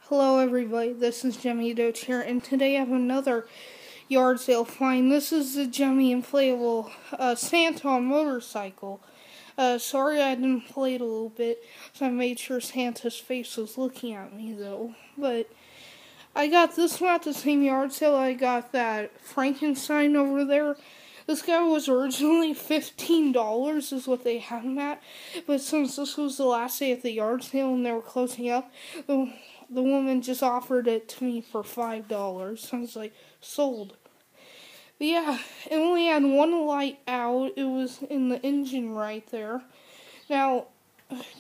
Hello everybody, this is Gemmy here, and today I have another yard sale find. This is the Gemmy inflatable Santa on motorcycle. Sorry I didn't play it a little bit, so I made sure Santa's face was looking at me though. But I got this one at the same yard sale I got that Frankenstein over there. This guy was originally $15 is what they had him at, but since this was the last day at the yard sale and they were closing up, the woman just offered it to me for $5. So I was like, sold. But yeah, it only had one light out. It was in the engine right there. Now,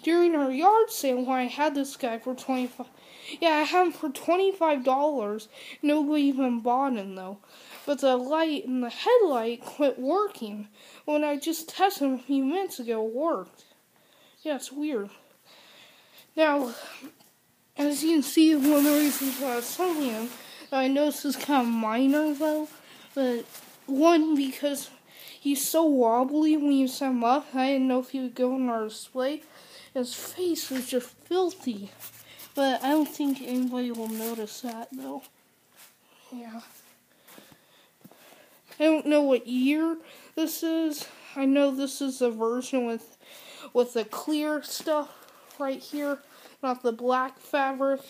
during our yard sale, when I had this guy for $25, I had him for $25. Nobody even bought him though. But the light in the headlight quit working. When I just tested him a few minutes ago, it worked. Yeah, it's weird. Now, as you can see, one of the reasons why I was selling him, I know this is kind of minor though, but one, because he's so wobbly when you set him up, I didn't know if he would go on our display. His face was just filthy, but I don't think anybody will notice that though. Yeah. I don't know what year this is. I know this is a version with the clear stuff right here, not the black fabric.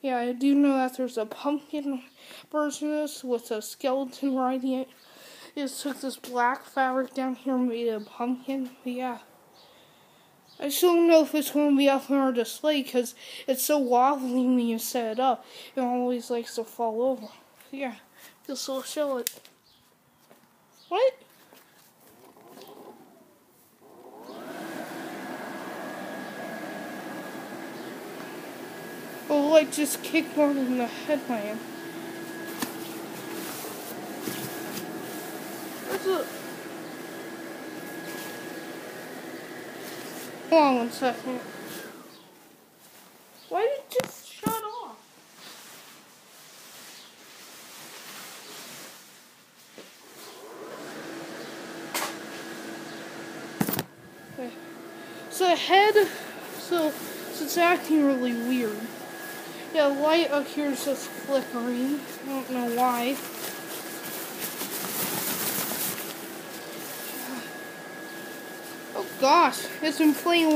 Yeah, I do know that there's a pumpkin version of this with a skeleton riding it. Just took this black fabric down here and made it a pumpkin. But yeah, I still don't know if it's going to be up on our display because it's so wobbly when you set it up. It always likes to fall over. But yeah, this will show it. What? The light just kicked on in the headlamp. Hold on 1 second. Why did it just shut off? Okay. So it's acting really weird. Yeah, the light up here is just flickering. I don't know why. Oh gosh, it's been playing a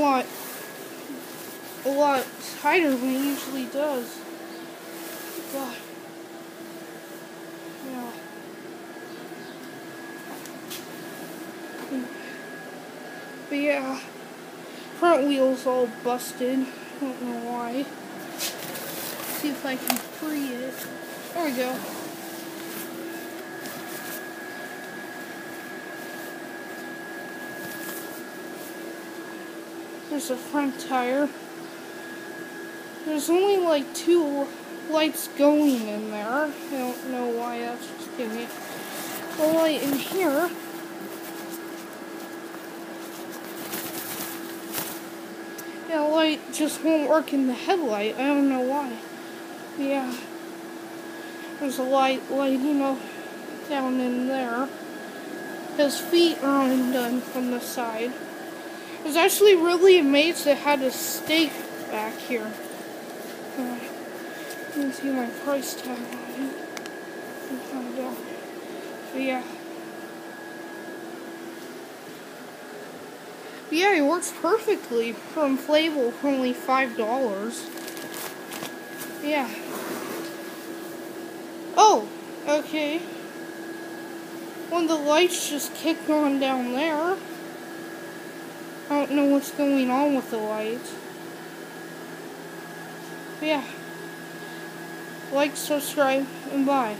lot tighter than it usually does. God. Yeah. But yeah, front wheel's all busted. I don't know why. See if I can free it. There we go. There's a front tire. There's only like 2 lights going in there. I don't know why that's just giving me a light in here. Yeah, the light just won't work in the headlight. I don't know why. Yeah, there's a light lighting up down in there. His feet are undone from the side. I was actually really amazed it had a stake back here. You can see my price tag on it. But yeah. But yeah, it works perfectly for inflatable for only $5. Yeah. Oh, okay. One of the lights just kicked on down there. I don't know what's going on with the lights. But yeah. Like, subscribe, and bye.